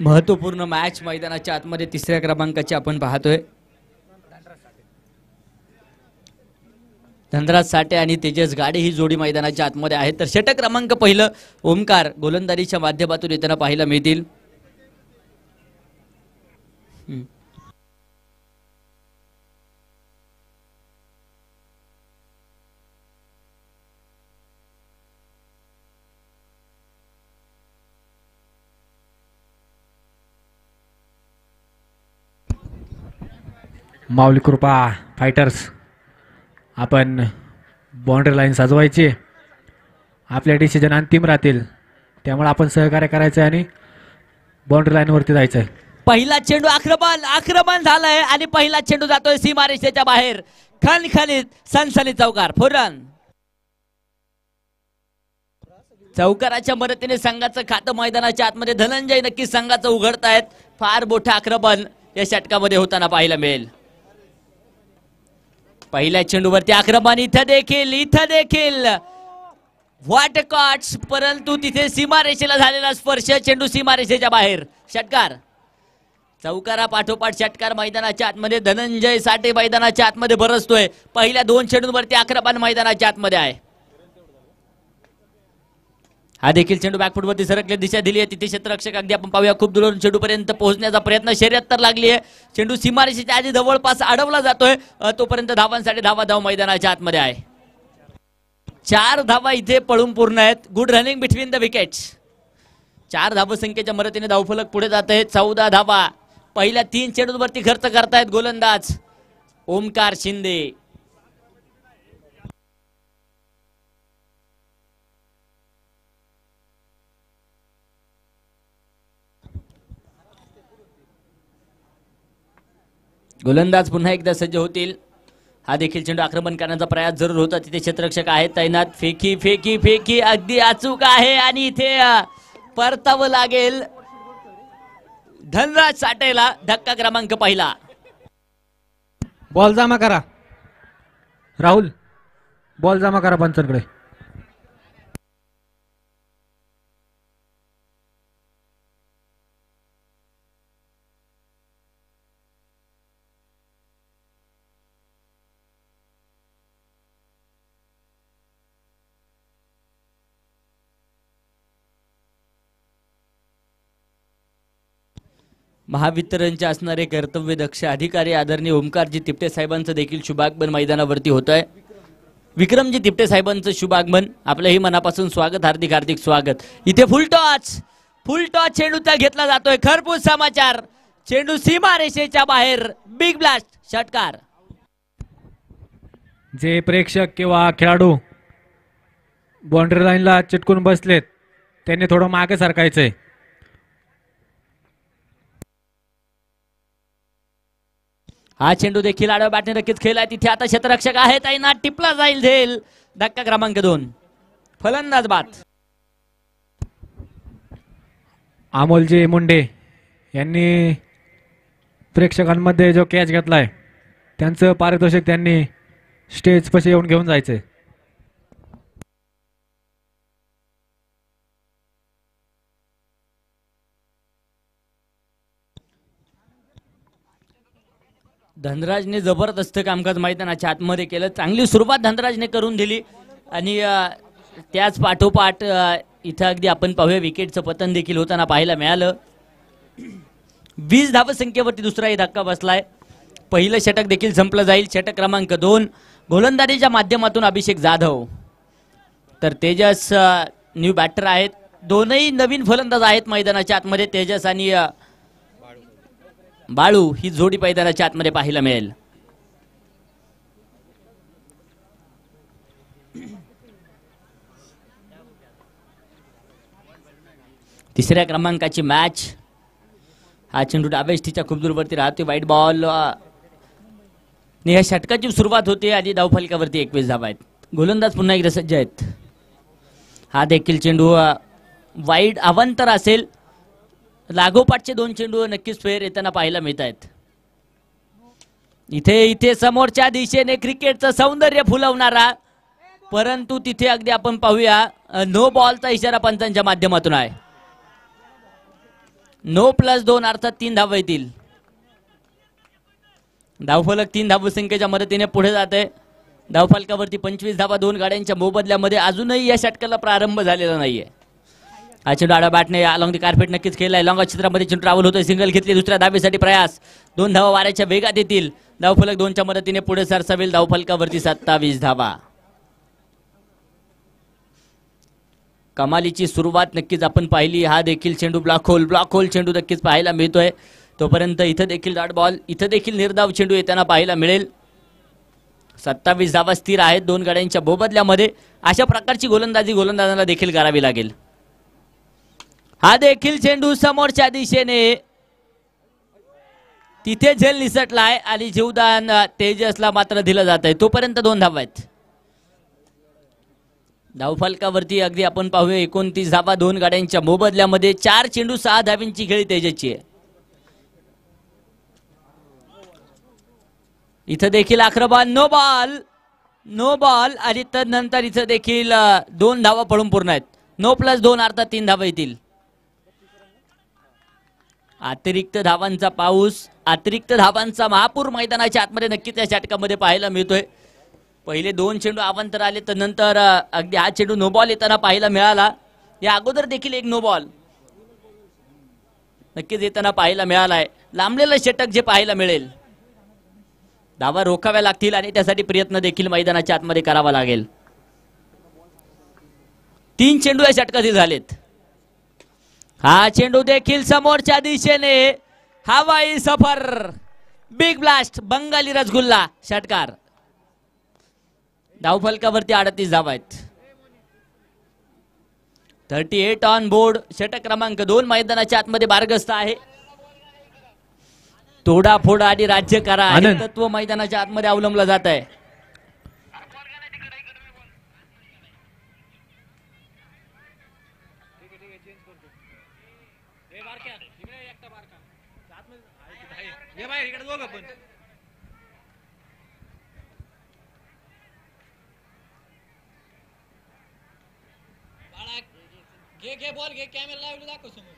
महत्वपूर्ण मॅच मैदानाच्या आतमध्ये तिसऱ्या क्रमांकाची आपण पाहतोय. धनराज साठे आणि तेजस गाडे ही जोडी मैदानाच्या आतमध्ये आहे. तर षटक क्रमांक पहिलं ओमकार गोलंदाजीच्या माध्यमातून येताना पाहायला मिळतील. माऊली कृपा फायटर्स, आपण बाउंड्री लाईन सजवायची. आपले डिसिजन अंतिम राहतील, त्यामुळे आपण सहकार्य करायचं आणि बाउंड्री लाईन वरती जायचंय. पहिला चेंडू आक्रमण झालाय आणि पहिला चेंडू जातोय सीमारेषेच्या बाहेर. खणखणीत सनसनीत चौकार. फोरन चौकाराच्या मदतीने संघाचं खातं मैदानाच्या आतमध्ये धनंजय नक्कीच संघाचं उघडतायत. फार मोठं आक्रमण या षटकामध्ये होताना पाहायला मिळेल. पहिल्या चेंडूवरती आक्रमण इथं देखील व्हॉट कॉट्स, परंतु तिथे सीमारेषेला झालेला स्पर्श. चेंडू सीमारेषेच्या बाहेर. षटकार. चौकारा पाठोपाठ षटकार मैदानाच्या आतमध्ये. धनंजय साठे मैदानाच्या आतमध्ये बरसतोय. पहिल्या दोन चेंडूंवरती आक्रमण मैदानाच्या आतमध्ये आहे. हा देखील चेंडू बॅकफुटवरती सरकले दिशा दिली आहे. तिथे क्षेत्ररक्षक अगदी आपण पाहूया खूप दूरवरून चेंडूपर्यंत पोहोचण्याचा प्रयत्न. शर्यत तर लागली आहे. चेंडू सीमारेषेच्या आधी जवळपास अडवला जातोय. तोपर्यंत धावांसाठी धाव मैदानाच्या आतमध्ये आहे. 4 धावा इथे पळून पूर्ण आहेत. Good running between the wickets. 4 धावसंख्येच्या मदतीने धावफलक पुढे जात आहे. 14 धावा पहिल्या 3 चेंडूंवरती खर्च करतायत गोलंदाज ओमकार शिंदे. गोलंदाज पुन्हा एकदा सज्ज होतील. हा देखील चेंडू आक्रमण करण्याचा प्रयास जरूर होता. तिथे क्षेत्ररक्षक आहेत तैनात. फेकी अगदी अचूक आहे आणि इथे परतावं लागेल धनराज साठेला. धक्का क्रमांक पहिला. बॉल जमा करा राहुल, बॉल जमा करा पंचांकडे. महावितरणचे असणारे कर्तव्यदक्ष अधिकारी आदरणीय ओमकारजी तिपटे साहेबांचं देखील शुभागमन मैदानावरती होत आहे. विक्रमजी तिपटे साहेबांचं शुभागमन. आपलंही मनापासून स्वागत, हार्दिक स्वागत. इथे फुल टॉस चेंडूचा घेतला जातोय. खरपूस समाचार. चेंडू सीमारेषेच्या बाहेर. Big blast. षटकार. जे प्रेक्षक किंवा खेळाडू बाउंड्री लाईनला चिटकून बसलेत त्यांनी थोडं मागे सरकायचंय. हा चेंडू देखील आडव्या बॅटने नक्कीच खेळलाय. तिथे आता क्षेत्ररक्षक आहे तैनात. टिपला जाईल झेल. धक्का क्रमांक 2. फलंदाज बाद. अमोलजी मुंडे यांनी प्रेक्षकांमध्ये जो कॅच घेतलाय त्यांचं पारितोषिक त्यांनी स्टेज पाशी येऊन घेऊन जायचंय. धनराजने जबरदस्त कामकाज मैदानाच्या आतमध्ये केलं. चांगली सुरुवात धनराजने करून दिली आणि त्याच पाठोपाठ इथं अगदी आपण पाहूया विकेटचं पतन देखील होताना पाहायला मिळालं. 20 धावसंख्येवरती दुसराही धक्का बसलाय. पहिलं षटक देखील संपलं जाईल. षटक क्रमांक 2 गोलंदाजीच्या माध्यमातून अभिषेक जाधव. तर तेजस न्यू बॅटर आहेत. दोनही नवीन फलंदाज आहेत मैदानाच्या आतमध्ये. तेजस आणि बाळू ही जोडी मैदानाच्या आतमध्ये पाहायला मिळेल. तिसऱ्या क्रमांकाची मॅच. हा चेंडू डाव्या खूप दूरवरती राहते. वाईट बॉल. या षटकाची सुरुवात होते आणि धावफलकावरती 21 धावा आहेत. गोलंदाज पुन्हा एकदा सज्ज आहेत. हा देखील चेंडू वाईड अवांतर असेल. लागोपाठचे 2 चेंडू नक्कीच फेर येताना पाहायला मिळत आहेत. इथे समोरच्या दिशेने क्रिकेटचं सौंदर्य फुलवणारा, परंतु तिथे अगदी आपण पाहूया नो बॉलचा इशारा पंचांच्या माध्यमातून आहे. 9+2 अर्थात 3 धावा येतील. धावफलक 3 धावसंख्येच्या मदतीने पुढे जात आहे. धावफलकावरती 25 धावा 2 गाड्यांच्या मोबदल्यामध्ये. अजूनही या षटकाला प्रारंभ झालेला नाहीये. हा चेंडू आडा बॅटने अलॉंग द कार्पेट नक्कीच खेळलाय. लॉंग क्षेत्रामध्ये चेंडू ट्रॅव्हल होतोय. सिंगल घेतली. दुसऱ्या धावेसाठी प्रयास. 2 धावा वाऱ्याच्या वेगात येतील. धावफलक 2च्या मदतीने पुढे सरसावेल. धावफलकावरती 27 धावा. कमालीची सुरुवात नक्कीच आपण पाहिली. हा देखील चेंडू ब्लॉक होल चेंडू नक्कीच पाहायला मिळतोय. तोपर्यंत इथं देखील डॉट बॉल. इथं देखील निर्धाव चेंडू येताना पाहायला मिळेल. 27 धावा स्थिर आहेत 2 गाड्यांच्या मोबदल्यामध्ये. अशा प्रकारची गोलंदाजी गोलंदाजांना देखील करावी लागेल. हा देखील चेंडू समोरच्या दिशेने तिथे झेल निसटलाय आणि जीवदान तेजसला मात्र दिलं जात आहे. तोपर्यंत 2 धावा आहेत. धावफलकावरती अगदी आपण पाहूया 29 धावा 2 गाड्यांच्या मोबदल्यामध्ये. 4 चेंडू 6 धावींची खेळी तेजसची आहे. इथं देखील आक्रमण. नो बॉल आणि तदनंतर इथं देखील 2 धावा पडून पूर्ण आहेत. 9+2 अर्थात 3 धावा येतील. अतिरिक्त धावांचा पाऊस, अतिरिक्त धावांचा महापूर मैदानाच्या आतमध्ये नक्कीच या षटकामध्ये पाहायला मिळतोय. पहिले 2 चेंडू अवांतर आले तर नंतर अगदी हा चेंडू नो बॉल येताना पाहायला मिळाला. या अगोदर देखील एक नो बॉल नक्कीच येताना पाहायला मिळालाय. लांबलेलं षटक जे पाहायला मिळेल. धावा रोखाव्या लागतील आणि त्यासाठी प्रयत्न देखील मैदानाच्या आतमध्ये करावा लागेल. 3 चेंडू या षटकातील झालेत. हा चेंडू देखील समोरच्या दिशेने. हवाई सफर. Big blast. बंगाली रसगुल्ला षटकार. धावफलकावरती 38 धावा आहेत. 38 ऑन बोर्ड. षटक क्रमांक 2 मैदानाच्या आतमध्ये बारगस्त आहे. तोडा फोडा आणि राज्य करा हे तत्व मैदानाच्या आतमध्ये अवलंबलं जात आहे. घे बॉल घे. कॅमेरा लावले दाखव समोर.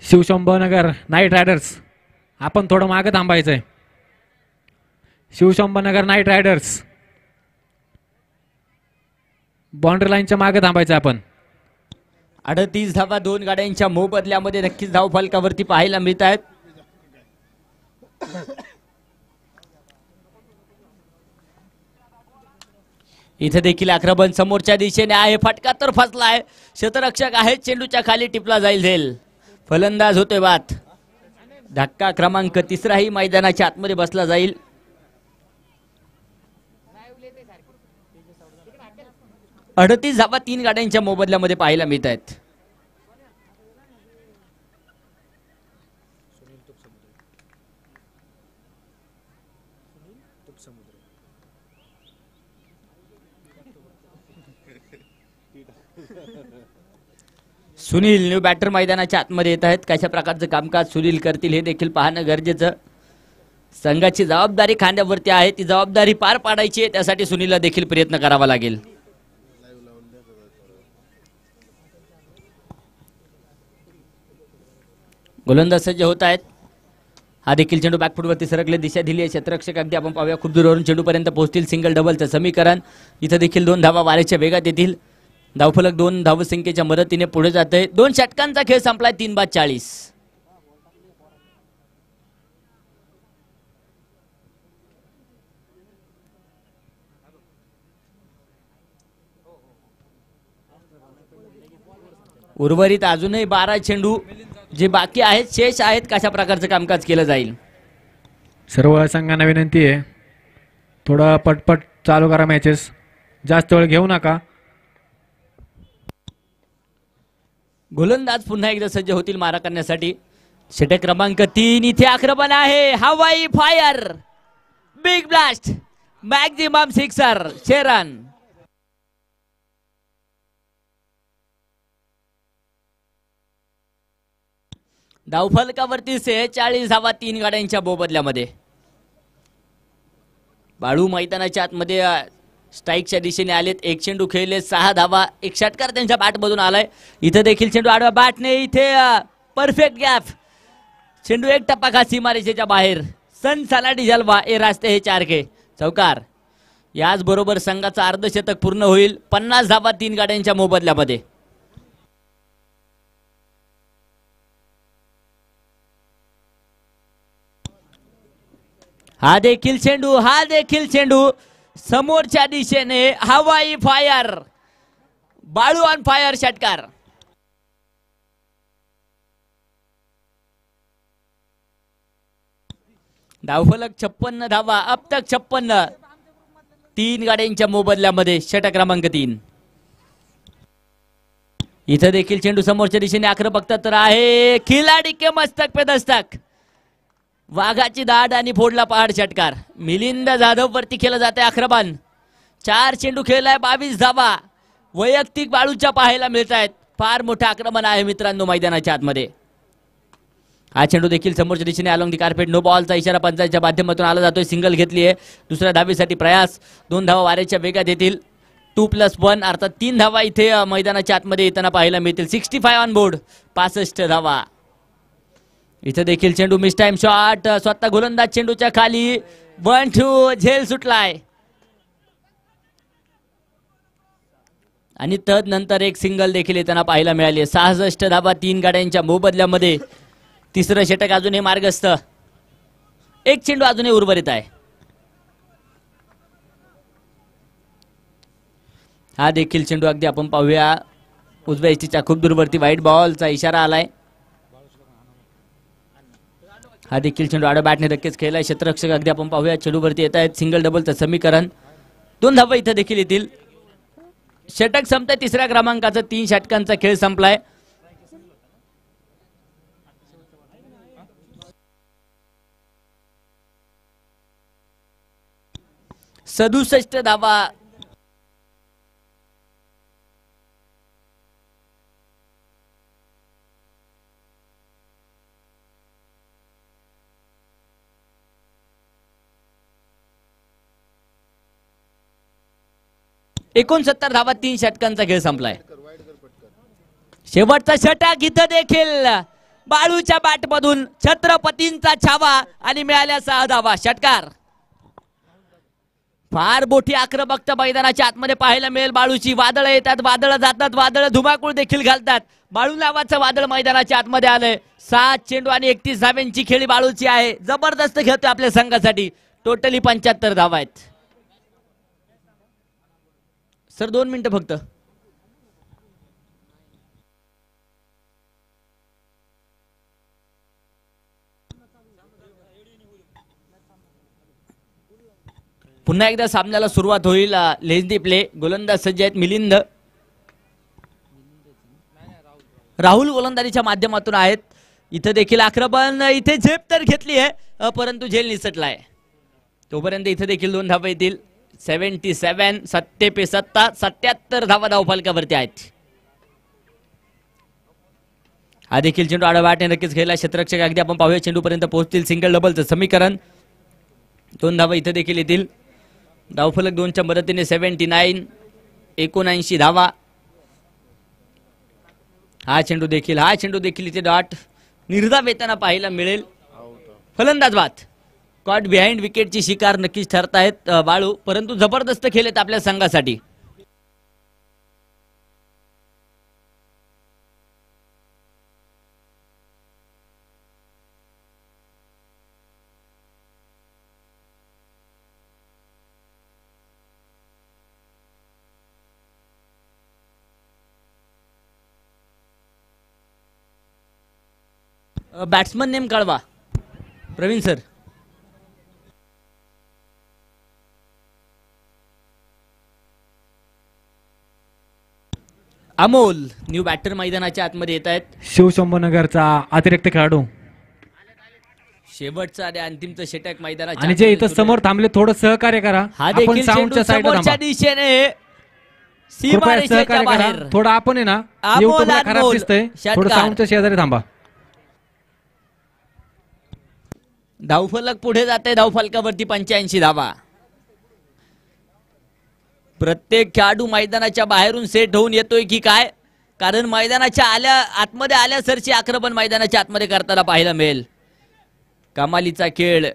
शिवशंभोनगर नाईट रायडर्स आपण थोडं मागे थांबायचंय. शिवशंभोनगर नाईट रायडर्स बाउंड्री लाईनच्या मागे थांबायचं आपण. 38 धावा 2 गाड्यांच्या मोबदल्यामध्ये नक्कीच धावफलकावरती पाहायला मिळत आहेत. इथे देखील आक्रमण समोरच्या दिशेने आहे. फटका तर फसलाय. क्षेत्ररक्षक आहे. चेंडूच्या खाली टिपला जाईल झेल. फलंदाज होते बाद. धक्का क्रमांक 3 मैदानाच्या आतमध्ये बसला जाईल. अडतीस धावा 3 गाड्यांच्या मोबदल्यामध्ये पाहायला मिळत आहेत. सुनील न्यू बॅटर मैदानाच्या आतमध्ये येत आहेत. कशा प्रकारचं कामकाज सुनील करतील हे देखील पाहणं गरजेचं. संघाची जबाबदारी खांद्यावरती आहे. ती जबाबदारी पार पाडायची आहे. त्यासाठी सुनीलला देखील प्रयत्न करावा लागेल. गोलंदाज सज्ज होत आहेत. हा देखील चेंडू बॅकफुटवरती सरकले. दिशा दिली आहे. क्षेत्ररक्षक अगदी आपण पाहूया खूप दूरवरून चेंडूपर्यंत पोहोचतील. सिंगल डबलचं समीकरण. इथं देखील 2 धावा वाऱ्याच्या वेगात येतील. धावफलक 2 धावसंख्येच्या मदतीने पुढे जाते. 2 षटकांचा खेळ संपलाय. 3/40. उर्वरित अजूनही 12 चेंडू जे बाकी आहेत, शेष आहेत. कशा प्रकारचं कामकाज केलं जाईल. सर्व संघांना विनंती आहे थोडं पटपट चालू करा मॅचेस. जास्त वेळ घेऊ नका. गोलंदाज पुन्हा एकदा सज्ज होतील मारा करण्यासाठी. षटक क्रमांक 3 इथे आक्रमण आहे. हवाई fire. Big blast. Maximum sixer. शेरन. धावफलकावरती 46 धावा 3 गाड्यांच्या मोबदल्यामध्ये. बाळू मैदानाच्या आतमध्ये स्ट्राईकच्या दिशेने आलेत. एक चेंडू खेळले 6 धावा. एक षटकार त्यांच्या बॅटमधून आलाय. इथं देखील चेंडू आडवा बॅटने इथे परफेक्ट गॅप. चेंडू एक टप्पा का सीमारेषेच्या बाहेर. सन सलाडी जलवा ए रास्ते हे 4 के चौकार. याच बरोबर संघाचं अर्धशतक पूर्ण होईल. 50 धावा 3 गाड्यांच्या मोबदल्यामध्ये. हा देखील चेंडू समोरच्या दिशेने हवाई फायर. बाळू ऑन फायर षटकार. धावफलक 56 धावा. अब तक 56. 3 गाड्यांच्या मोबदल्यामध्ये षटक क्रमांक 3. इथं देखील चेंडू समोरच्या दिशेने आखर बघतात तर आहे. खिलाडी के मस्तक पे दस्तक. वाघाची दाढ आणि फोडला पहाड षटकार. मिलिंद जाधव वरती खेळला जाते आक्रमण. 4 चेंडू खेळलाय 22 धावा. वैयक्तिक बाळूच्या पाहायला मिळत आहेत. फार मोठं आक्रमण आहे मित्रांनो मैदानाच्या आतमध्ये. हा चेंडू देखील समोरच्या दिशेने अलॉंग दी कार्पेट. नो बॉलचा इशारा पंचांच्या माध्यमातून आला जातोय. सिंगल घेतली आहे. दुसऱ्या धावेसाठी प्रयास. 2 धावा वाऱ्याच्या वेगात येतील. 2+1 अर्थात 3 धावा इथे मैदानाच्या आतमध्ये येताना पाहायला मिळतील. 65 ऑन बोर्ड. 65 धावा. इथे देखील चेंडू मिस टाइम शॉट. स्वतः गोलंदाज चेंडूच्या खाली. 1-2 झेल सुटलाय. आणि तदनंतर एक सिंगल देखील येताना पाहायला मिळाली. 66 धावा 3 गाड्यांच्या मोबदल्यामध्ये. तिसरं षटक अजूनही मार्गस्थ. एक चेंडू अजूनही उर्वरित आहे. हा देखील चेंडू अगदी आपण पाहूया उजव्या इष्टीच्या खूप दूरवरती. वाईट बॉलचा इशारा आलाय. हा देखील चेंडू आडा बॅटने धक्केच खेळलाय. क्षेत्ररक्षक अगदी आपण पाहूया चेंडूवरती येत आहेत. सिंगल डबलचं समीकरण. 2 धावा इथं देखील येतील. षटक संपतंय. तिसऱ्या क्रमांकाचा 3 षटकांचा खेळ संपलाय. 67 धावा. एकोणसत्तर धावा 3 षटकांचा खेळ संपलाय. शेवटचा षटक इथं देखील बाळूच्या बॅटमधून छत्रपतींचा छावा आणि मिळाल्या 6 धावा. षटकार. फार मोठी आक्रमकता मैदानाच्या आतमध्ये पाहायला मिळेल. बाळूची वादळ येतात, वादळ जातात, वादळ धुमाकूळ देखील घालतात. बाळू नावाचं वादळ मैदानाच्या आतमध्ये आलंय. 7 चेंडू आणि 31 धाव्यांची खेळी बाळूची आहे. जबरदस्त खेळतोय आपल्या संघासाठी. टोटली 75 धावा आहेत. सर 2 मिनिटं फक्त. पुन्हा एकदा सामन्याला सुरुवात होईल. लेंदी प्ले. गोलंदाज सज्ज आहेत मिलिंद. राहुल गोलंदाजीच्या माध्यमातून आहेत. इथे देखील आक्रमण. इथे झेप तर घेतली आहे परंतु झेल निसटलाय. तोपर्यंत इथे देखील 2 धावा येतील. 77 7 पे 7 77 धावा धावफलकावरती आहेत. हा देखील चेंडू आडवा बॅटने नक्कीच खेळला. क्षेत्ररक्षक अगदी आपण पाहूया चेंडू पर्यंत पोहोचतील. सिंगल डबलचं समीकरण. 2 धावा इथे देखील येतील. धावफलक 2च्या मदतीने 79 79 धावा. हा चेंडू देखील इथे डॉट निर्धाव येताना पाहायला मिळेल. फलंदाज बाद. कॉट बिहाइंड विकेटची शिकार नक्कीच ठरतायत बाळू, परंतु जबरदस्त खेळत आपल्या संघासाठी. बॅट्समन नेम कळवा Praveen sir. Amol new batter मैदानाच्या आतमध्ये येत आहेत. शिवशंभरनगरचा अतिरिक्त खेळाडू. शेवटचा आणि अंतिमचं षटक मैदानाच्या आणि जे इथं समोर थांबले थोडं सहकार्य करा. हा देखील साऊंडच्या समोरच्या दिशेने सीमारेषेच्या बाहेर. थोडं आपण आहे ना युट्यूबला खराब दिसतंय. थोडं साऊंडच्या शेजारी थांबा. धावफलक पुढे जाते. धावफलकावरती 85 धावा. प्रत्येक खेळाडू मैदानाच्या बाहेरून सेट होऊन येतोय की काय, कारण मैदानाच्या आतमध्ये आल्यासरची आक्रमण मैदानाच्या आतमध्ये करताना पाहायला मिळेल. कमालीचा खेळ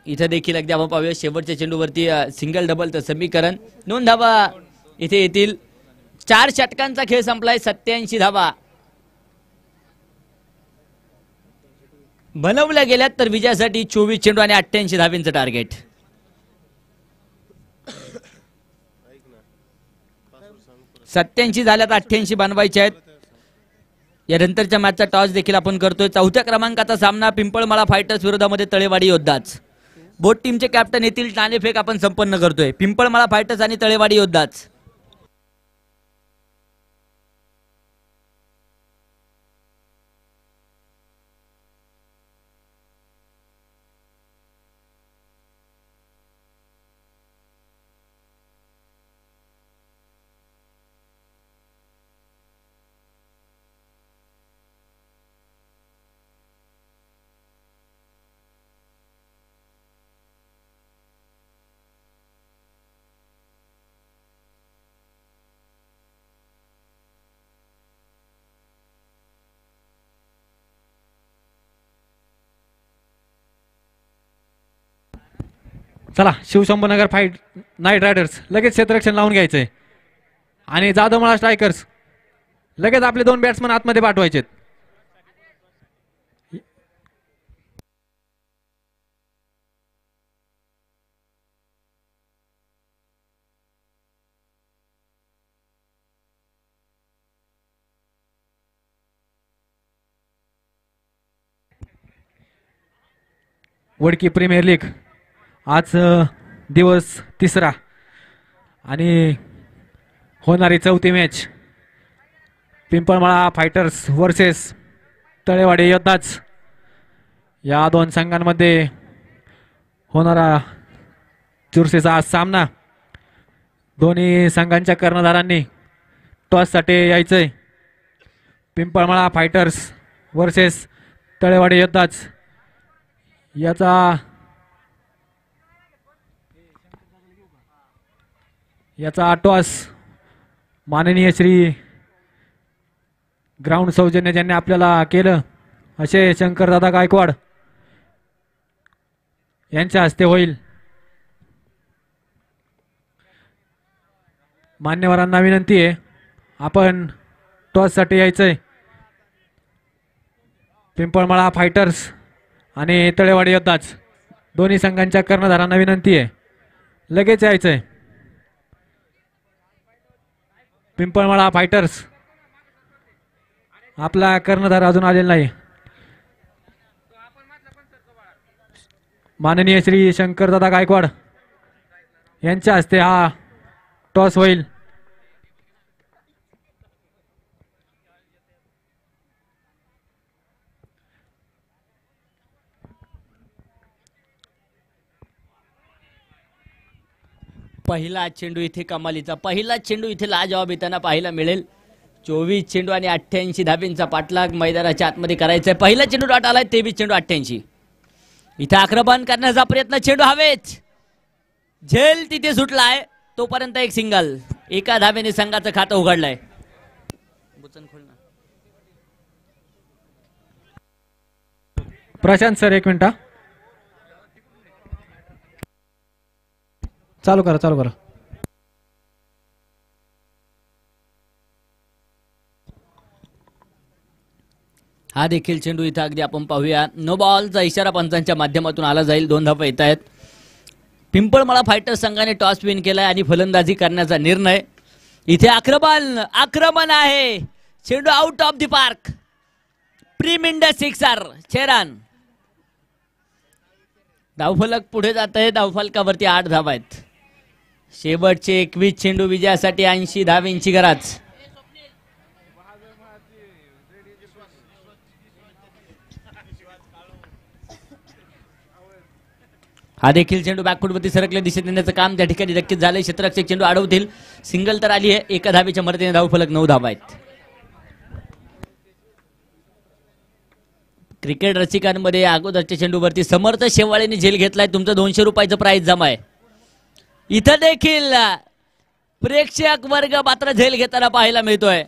इथे देखील अगदी आपण पाहूया. शेवटच्या चेंडूवरती सिंगल डबलचं समीकरण. 9 धावा इथे येतील. 4 षटकांचा खेळ संपलाय. 87 धावा बनवल्या गेल्यात, तर विजयासाठी 24 चेंडू आणि 88 धावांचं टार्गेट. सत्याऐंशी झाल्यात, 88 बनवायचे आहेत. या नंतरच्या मॅचचा टॉस देखील आपण करतोय. 4थ्या क्रमांकाचा सामना पिंपळमाळा फायटर्स विरोधामध्ये तळेवाडी योद्धाच. बोट टीमचे कॅप्टन येथील नाणेफेक आपण संपन्न करतोय. पिंपळमाळा फायटर्स आणि तळेवाडी योद्धाच. चला, शिवशंभूनगर फाईट नाईट रायडर्स लगेच क्षेत्ररक्षण लावून घ्यायचंय आणि जाधवमाळा स्ट्रायकर्स लगेच आपले 2 बॅट्समन आतमध्ये पाठवायचे. वडकी प्रीमियर लीग आज दिवस 3रा आणि होणारी 4थी मॅच पिंपळमाळा फायटर्स वर्सेस तळेवाडी योद्धाच. या 2 संघांमध्ये होणारा चुरशीचा आज सामना. दोन्ही संघांच्या कर्णधारांनी टॉससाठी यायचंय. पिंपळमाळा फायटर्स वर्सेस तळेवाडी योद्धाच. याचा टॉस माननीय श्री ग्राउंड सौजन्य ज्यांनी आपल्याला केलं असे शंकरदादा गायकवाड यांच्या हस्ते होईल. मान्यवरांना विनंती आहे, आपण टॉससाठी यायचंय. पिंपळमाळा फायटर्स आणि तळेवाडी योद्धाच दोन्ही संघांच्या कर्णधारांना विनंती आहे, लगेच यायचंय. पिंपळमाळा फायटर्स आपला कर्णधार अजून आलेला नाही. माननीय श्री शंकरदादा गायकवाड यांच्या हस्ते हा टॉस होईल. पहिला चेंडू इथे कमालीचा. पहिला चेंडू इथे लाजवाब येताना पाहायला मिळेल. 24 चेंडू आणि 88 धाबींचा पाठलाग मैदानाच्या आतमध्ये करायचा आहे. पहिला चेंडू डॉट आलाय. 23 चेंडू 88. इथे आक्रमण करण्याचा प्रयत्न. चेंडू हवेच. झेल तिथे सुटलाय. तोपर्यंत एक सिंगल. एका धाब्याने संघाचं खातं उघडलंय. Prashant sir, 1 minute. चालू करा. हा देखील चेंडू इथं अगदी आपण पाहूया. नो बॉलचा इशारा पंचांच्या माध्यमातून आला जाईल. 2 धावा येत आहेत. पिंपळमाळा फायटर्स संघाने टॉस विन केलाय आणि फलंदाजी करण्याचा निर्णय. इथे आक्रमण आहे. चेंडू आउट ऑफ द पार्क. प्रीमिंड 6 6 रन. धावफलक पुढे जात आहे. धावफलकावरती 8 धावा आहेत. शेवटचे 21 चेंडू विजयासाठी 80 धावांची गरज. हा देखील चेंडू बॅकफुटवरती सरकले दिशेत नेण्याचं काम त्या ठिकाणी नक्कीच झालंय. क्षेत्ररक्षक चेंडू अडवतील. सिंगल तर आली आहे. एका धावेच्या मदतीने धावफलक 9 धावा आहेत. क्रिकेट रसिकांमध्ये अगोदरच्या चेंडूवरती समर्थ शेवाळेने झेल घेतलाय. तुमचं 200 रुपयाचं प्राइज जमा आहे. इथं देखील प्रेक्षक वर्ग मात्र झेल घेताना पाहायला मिळतोय.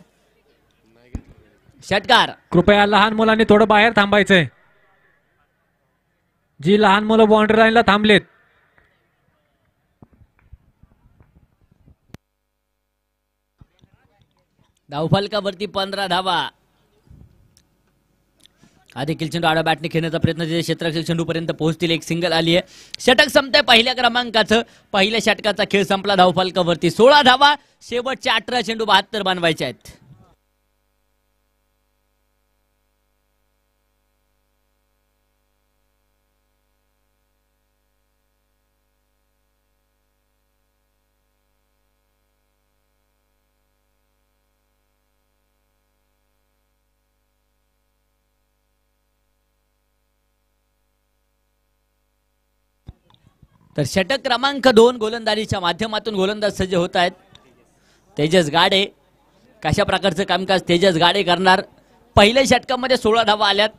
षटकार. कृपया लहान मुलांनी थोडं बाहेर थांबायचंय. जी लहान मुलं बाउंड्री लाईनला थांबलेत धावफलकावरती 15 धावा. हा देखील चेंडू आडा बॅटने खेळण्याचा प्रयत्न क्षेत्ररक्षक चेंडू पर्यंत पोहोचतील. एक सिंगल आली आहे. षटक संपतंय पहिल्या क्रमांकाचं. पहिल्या षटकाचा खेळ संपला. धावफलकावरती 16 धावा. शेवटचे 18 चेंडू 72 बनवायचे आहेत. तर षटक क्रमांक 2 गोलंदाजीच्या माध्यमातून गोलंदाज सज्ज होत आहेत. तेजस गाडे. कशा प्रकारचं कामकाज तेजस गाडे करणार. पहिल्या षटकामध्ये 16 धावा आल्यात.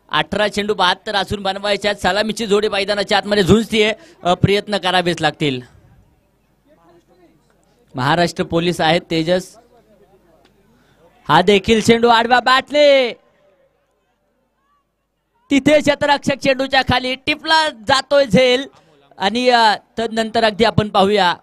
18 चेंडू 72 असून बनवायच्या आहेत. सलामीची जोडी मैदानाच्या आतमध्ये झुंजतीये. प्रयत्न करावेच लागतील. महाराष्ट्र पोलीस आहेत तेजस. हा देखील चेंडू आडव्या बॅटने तिथे क्षेत्ररक्षक चेंडूच्या खाली टिपला जातोय झेल. आणि तदनंतर अगदी आपण पाहूया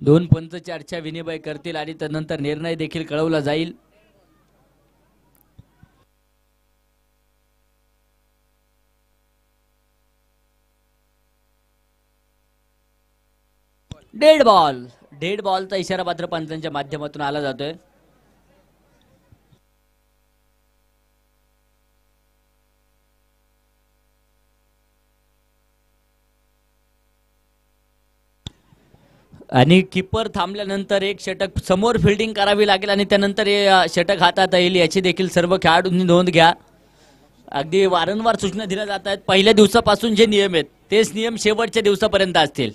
दोन पंच चर्चा विनिमय करतील आणि तदनंतर निर्णय देखील कळवला जाईल. Dead ball. डेड बॉलचा इशारा मात्र पंचांच्या माध्यमातून आला जातोय. आणि किपर थांबल्यानंतर एक षटक समोर फिल्डिंग करावी लागेल आणि त्यानंतर षटक हातात येईल याची देखील सर्व खेळाडूंनी नोंद घ्या. अगदी वारंवार सूचना दिल्या जात आहेत. पहिल्या दिवसापासून जे नियम आहेत तेच नियम शेवटच्या दिवसापर्यंत असतील.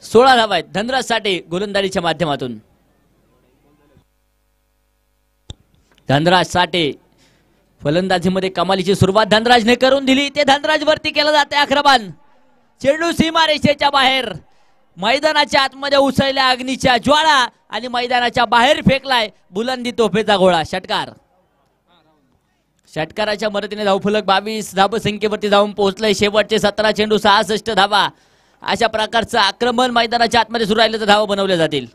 16 धावा आहेत धनराज साठे गोलंदाजीच्या माध्यमातून. धनराज साठे फलंदाजीमध्ये कमालीची सुरुवात धनराजने करून दिली. ते धनराज वरती केलं जाते आक्रमण. चेंडू सीमारेषेच्या बाहेर. मैदानाच्या आतमध्ये उसळल्या अग्नीच्या ज्वाळा आणि मैदानाच्या बाहेर फेकलाय बुलंदी तोफेचा गोळा. षटकार. षटकाराच्या मदतीने धावफलक 22 धावसंख्येवरती जाऊन पोहोचलंय. शेवटचे 17 चेंडू 66 धावा. अशा प्रकारचं आक्रमण मैदानाच्या आतमध्ये सुरू राहिलं तर धावा बनवल्या जातील.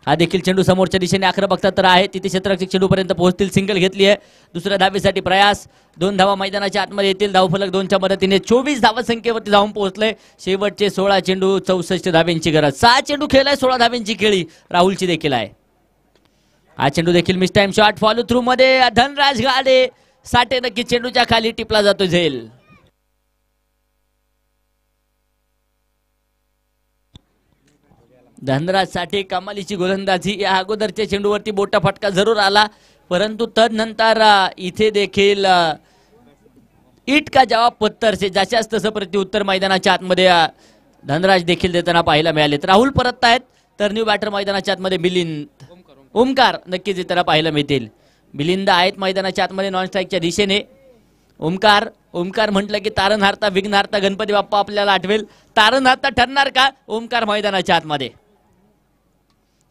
हा देखील चेंडू समोरच्या दिशेने आक्रमकता तर आहे. तिथे क्षेत्ररक्षक चेंडू पर्यंत पोहोचतील. सिंगल घेतली आहे. दुसऱ्या धावेसाठी प्रयास. 2 धावा मैदानाच्या आतमध्ये येतील. धावफलक 2च्या मदतीने 24 धावसंख्येवरती जाऊन पोहोचले. शेवटचे 16 चेंडू 64 धाव्यांची गरज. 6 चेंडू खेळलाय. 16 धाव्यांची खेळी राहुलची देखील आहे. हा चेंडू देखील miss time shot follow through मध्ये धनराज गाडे. साठे नक्की चेंडूच्या खाली टिपला जातो झेल. धनराज साठे कमालीची गोलंदाजी. या अगोदरच्या चेंडूवरती बोटा फटका जरूर आला परंतु तदनंतर इथे देखील इट का जवाब पत्थर से जशास तसं प्रत्युत्तर मैदानाच्या आतमध्ये धनराज देखील देताना पाहायला मिळाले. राहुल परत आहेत तर न्यू बॅटर मैदानाच्या आतमध्ये मिलिंद ओमकार नक्कीच देताना पाहायला मिळतील. मिलिंद आहेत मैदानाच्या आतमध्ये नॉन स्ट्राईकच्या दिशेने. ओमकार म्हटलं की तारणहारता विघ्नहारता गणपती बाप्पा आपल्याला आठवेल. तारणहारता ठरणार का? ओमकार मैदानाच्या आतमध्ये.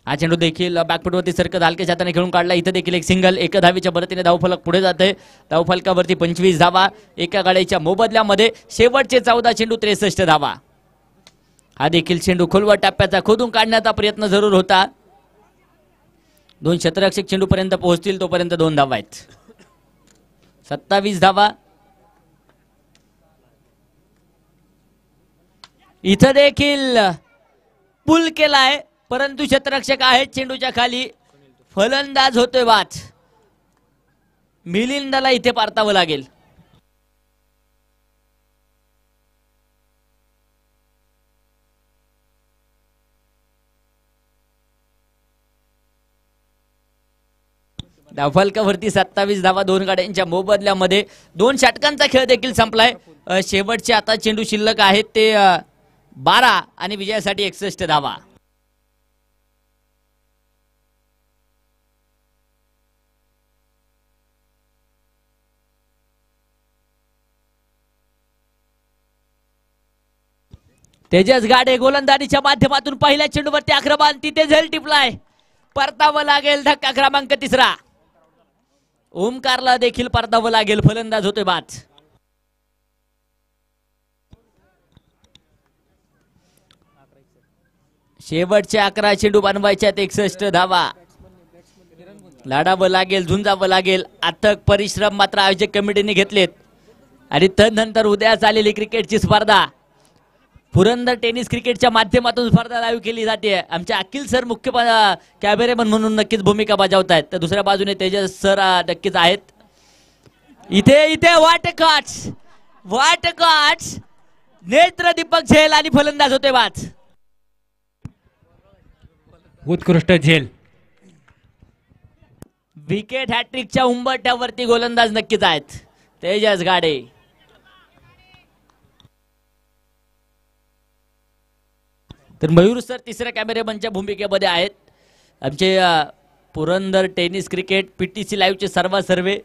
हा चेंडू देखील बॅकफुटवरती सरकत हलक्या हाताने खेळून काढला. इथं देखील एक सिंगल. एका धावीच्या मदतीने धावफलक पुढे जाते. धावफलकावरती 25 धावा एका गाड्याच्या मोबदल्यामध्ये. शेवटचे 14 चेंडू 63 धावा. हा देखील चेंडू खोलवर टप्प्याचा खोदून काढण्याचा प्रयत्न जरूर होता. 2 क्षेत्ररक्षक चेंडू पर्यंत पोहोचतील तोपर्यंत 2 धावा आहेत. 27 धावा. इथं देखील पुल केलाय परंतु क्षेत्ररक्षक आहेत चेंडूच्या खाली. फलंदाज होतोय वाच. मिलिंदला इथे परतावं लागेल. धावफलकावरती 27 धावा 2 गाड्यांच्या मोबदल्यामध्ये. 2 षटकांचा खेळ देखील संपलाय. शेवटचे आता चेंडू शिल्लक आहेत ते 12 आणि विजयासाठी 61 धावा. तेजस गाडे गोलंदाजीच्या माध्यमातून पहिल्या चेंडूवरती आक्रमण, तिथे झेल टिपलाय, परतावं लागेल. धक्का क्रमांक 3. ओमकारला देखील परतावं लागेल, फलंदाज होतोय बाद. शेवटचे 11 चेंडू बनवायच्यात, 61 धावा. लढावं लागेल, झुंजावं लागेल. अथक परिश्रम मात्र आयोजक कमिटीने घेतलेत. आणि तदनंतर उद्या चाललेली क्रिकेटची स्पर्धा, पुरंदर टेनिस क्रिकेटच्या माध्यमातून स्पर्धा लाईव्ह केली जाते. आमचे अखिल सर मुख्य कॅमेरेमन म्हणून नक्कीच भूमिका बजावत आहेत. तर दुसऱ्या बाजूने तेजस सर नक्कीच आहेत. इथे वाट कॉट्स नेत्र दीपक झेल आणि फलंदाज होते वाच. उत्कृष्ट झेल. विकेट हॅट्रिकच्या उंबरठ्यावरती गोलंदाज नक्कीच आहेत तेजस गाडे. तर मयूर सर तिसऱ्या कॅमेरेमनच्या भूमिकेमध्ये आहेत. आमचे पुरंदर टेनिस क्रिकेट PTC लाईव्हचे सर्वे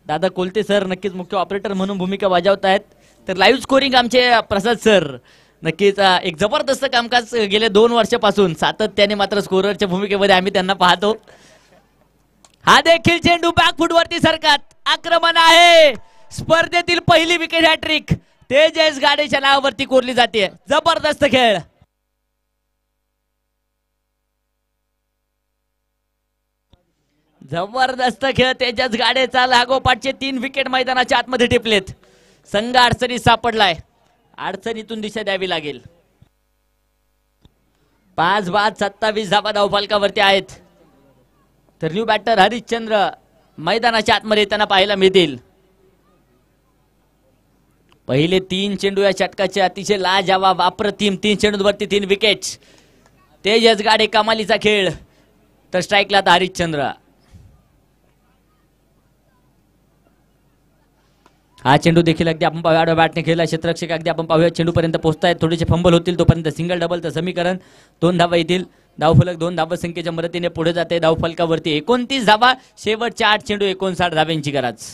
दादा कोलते सर नक्कीच मुख्य ऑपरेटर म्हणून भूमिका बजावत आहेत. तर लाईव्ह स्कोरिंग आमचे प्रसाद सर नक्कीच एक जबरदस्त कामकाज गेले 2 वर्षापासून सातत्याने मात्र स्कोररच्या भूमिकेमध्ये आम्ही त्यांना पाहतो. हा देखील चेंडू बॅकफुटवरती सरकत, आक्रमण आहे. स्पर्धेतील पहिली विकेट हॅट्रिक तेजस गाडेच्या नावावरती कोरली जाते. जबरदस्त खेळ. जबरदस्त खेळ तेजस गाडेचा. लागोपाठचे 3 विकेट मैदानाच्या आतमध्ये टिपलेत. संघ अडचणीत सापडलाय, अडचणीतून दिशा द्यावी लागेल. 5 बाद 27 धावा धावफलकावरती आहेत. तर न्यू बॅटर हरिश्चंद्र मैदानाच्या आतमध्ये त्यांना पाहायला मिळतील. पहिले 3 चेंडू या षटकाचे अतिशय लाजवाब अप्रतिम. 3 चेंडूवरती 3 विकेट्स. तेजस गाडे कमालीचा खेळ. तर स्ट्राईकला आता हरिश्चंद्र. हा चेंडू देखील अगदी आपण पाहूया बॅटने खेळला. क्षेत्ररक्षक अगदी आपण पाहूया चेंडूपर्यंत पोहोचतायत. थोडेसे फंबल होतील तोपर्यंत सिंगल डबलचं समीकरण. 2 धावा येतील. धावफलक 2 धावसंख्येच्या मदतीने पुढे जाते. धावफलकावरती 29 धावा. शेवटचे 8 चेंडू 59 धाव्यांची गरज.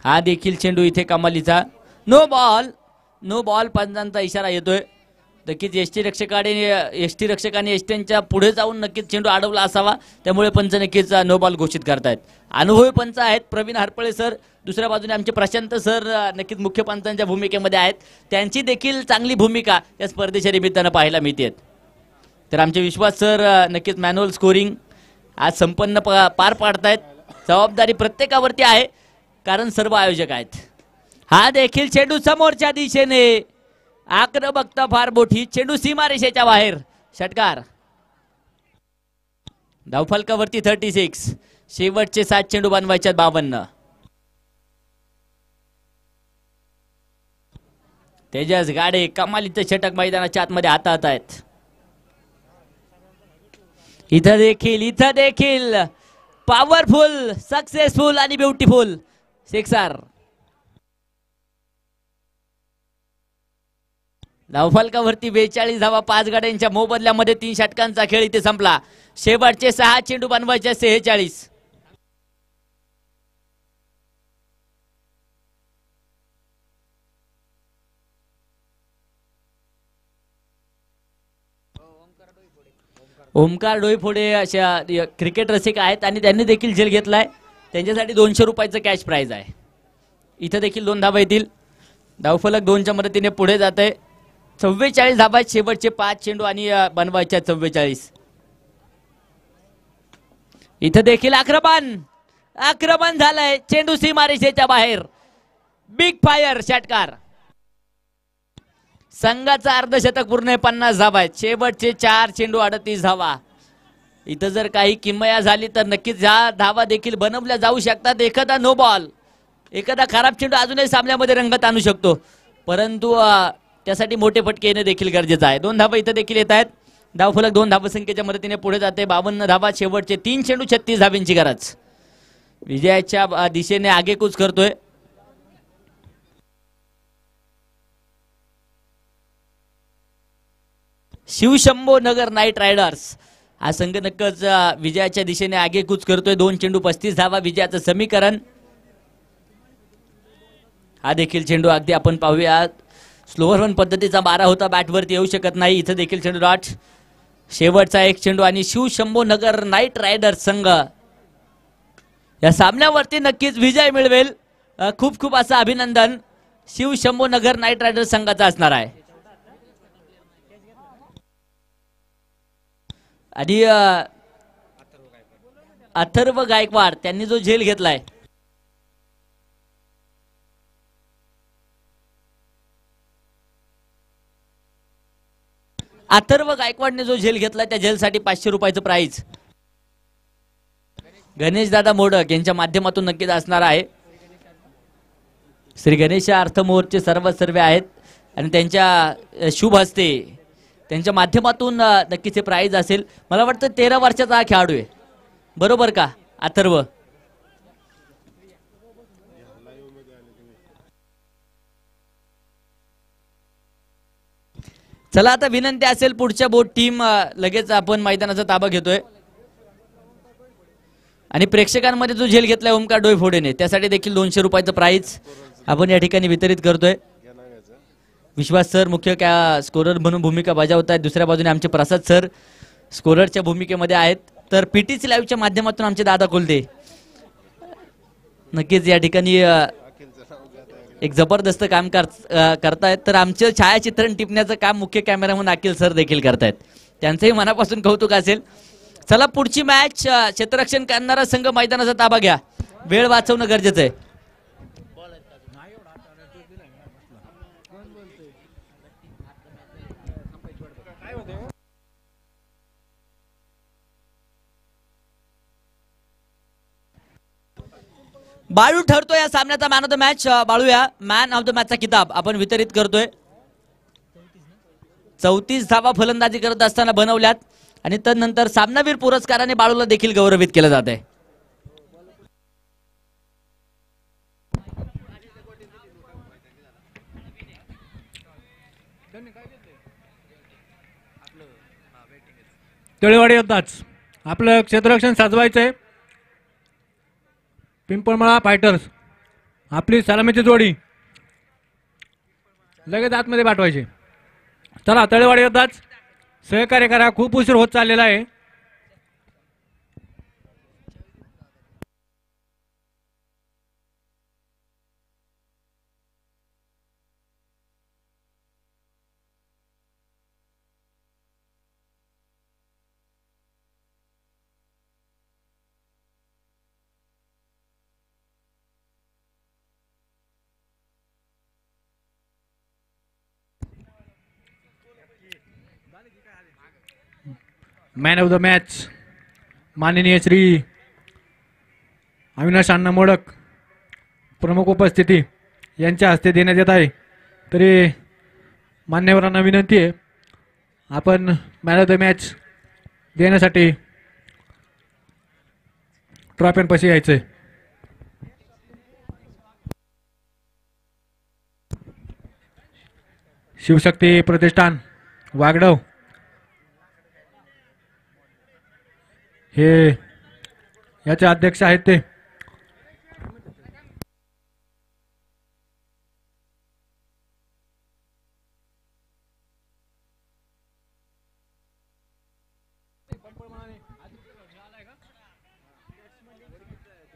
हा देखील चेंडू इथे कमालीचा. नो बॉल पंचांचा इशारा येतोय. नक्कीच एसटी रक्षकाने एसटीच्या पुढे जाऊन नक्कीच चेंडू अडवला असावा, त्यामुळे पंच नक्कीच नो बॉल घोषित करतायत. अनुभवी पंच आहेत प्रवीण हरपळे सर. दुसऱ्या बाजूने आमचे प्रशांत सर नक्कीच मुख्य पंचांच्या भूमिकेमध्ये आहेत. त्यांची देखील चांगली भूमिका या स्पर्धेच्या निमित्तानं पाहायला मिळते. तर आमचे विश्वास सर नक्कीच मॅन्युअल स्कोरिंग आज संपन्न पार पाडतायत. जबाबदारी प्रत्येकावरती आहे कारण सर्व आयोजक आहेत. हा देखील चेंडू समोरच्या दिशेने. आक्रमकता फार मोठी. चेंडू सीमारेषेच्या बाहेर. षटकार. धावफलकावरती 36. शेवटचे 7 चेंडू बनवायच्यात 52. तेजस गाडे कमालीचं षटक मैदानाच्या आतमध्ये हातात आहेत. इथं देखील पॉवरफुल, सक्सेसफुल आणि ब्युटिफुल सिक्सर. धावफलकावरती 42 धावा. 5 गाड्यांच्या मोबदल्यामध्ये 3 षटकांचा खेळ इथे संपला. शेवटचे 6 चेंडू बनवायचे 46. ओमकार डोईफोडे अशा क्रिकेट रसिक आहेत आणि त्यांनी देखील झेल घेतलाय. त्यांच्यासाठी 200 रुपयाचं कॅश प्राइज आहे. इथं देखील 2 धावा येतील. धावफलक 2च्या मदतीने पुढे जात आहे. 44 धावा. शेवटचे 5 चेंडू आणि बनवायच्या 44. इथं देखील आक्रमण झालंय. चेंडू सीमारेषेच्या बाहेर. Big fire. षटकार. संघाचा अर्धशतक पूर्ण 50 धावा आहेत. शेवटचे 4 चेंडू 38 धावा. इथं जर काही किमया झाली तर नक्कीच ह्या धावा देखील बनवल्या जाऊ शकतात. एखादा नो बॉल, एखादा खराब चेंडू अजूनही सामन्यामध्ये रंगत आणू शकतो, परंतु त्यासाठी मोठे फटके येणे देखील गरजेचं आहे. 2 धावा इथं देखील येत आहेत. धावफलक 2 धावसंख्येच्या मदतीने पुढे जाते. 52 धावा. शेवटचे 3 चेंडू 36 धाव्यांची गरज. विजयाच्या दिशेने आगेकूच करतोय. शिवशंभो नगर नाईट रायडर्स हा संघ नक्कीच विजयाच्या दिशेने आगेकूच करतोय. 2 चेंडू 35 धावा. विजयाचं समीकरण. हा देखील चेंडू अगदी आपण पाहूया स्लोअर वन पद्धतीचा मारा होता, बॅटवरती येऊ शकत नाही. इथं देखील चेंडू डॉट. शेवटचा एक चेंडू आणि शिवशंभो नगर नाईट रायडर्स संघ या सामन्यावरती नक्कीच विजय मिळवेल. खूप खूप असं अभिनंदन शिवशंभो नगर नाईट रायडर्स संघाचा असणार आहे. आणि अथर्व गायकवाड त्यांनी जो झेल घेतलाय, अथर्व गायकवाडने जो झेल घेतलाय त्या झेलसाठी 500 रुपयाचं प्राइज गणेश दादा मोडक यांच्या माध्यमातून नक्कीच असणार आहे. श्री गणेश अर्थ मोर्चे सर्व आहेत आणि त्यांच्या शुभ हस्ते त्यांच्या माध्यमातून नक्कीच हे प्राइज असेल. मला वाटतं 13 वर्षाचा हा खेळाडू आहे, बरोबर का अथर्व? चला आता विनंती असेल पुढच्या बोट टीम लगेच आपण मैदानाचा ताबा घेतोय आणि प्रेक्षकांमध्ये जो झेल घेतलाय ओमकार डोईफोडेने त्यासाठी देखील 200 रुपयाचं प्राइज आपण या ठिकाणी वितरित करतोय. विश्वास सर मुख्य स्कोरर म्हणून भूमिका बजावत आहेत. दुसऱ्या बाजूने आमचे प्रसाद सर स्कोररच्या भूमिकेमध्ये आहेत. तर पीटीसी लाईव्हच्या माध्यमातून आमचे दादा कोलते नक्कीच या ठिकाणी एक जबरदस्त काम करतायत. तर आमचं छायाचित्रण टिपण्याचं काम मुख्य कॅमेरामन अखिल सर देखील करतायत, त्यांचंही मनापासून कौतुक असेल. चला पुढची मॅच, क्षेत्ररक्षण करणारा संघ मैदानाचा ताबा घ्या, वेळ वाचवणं गरजेचं आहे. बाळू ठरतोय या सामन्याचा मॅन ऑफ द मॅच. बाळूया मॅन ऑफ द मॅचचा किताब आपण वितरित करतोय. 34 धावा फलंदाजी करत असताना बनवल्यात आणि तदनंतर सामनावीर पुरस्काराने बाळूला देखील गौरवित केलं जात आहे. तळेवाडी होताच आपलं क्षेत्ररक्षण साजवायचंय. पिंपळमळा फायटर्स आपली सलामीची जोडी लगेच आतमध्ये पाठवायची. चला तळेवाडी होताच सहकार्य करा, खूप उशीर होत चाललेला आहे. मॅन ऑफ द मॅच माननीय श्री अविनाश अण्णा मोडक प्रमुख उपस्थिती यांच्या हस्ते देण्यात येत आहे. तरी मान्यवरांना विनंती आहे आपण मॅन ऑफ द मॅच देण्यासाठी ट्रॉफींपाशी यायचंय. शिवशक्ती प्रतिष्ठान वागडव हे याचे अध्यक्ष आहेत ते.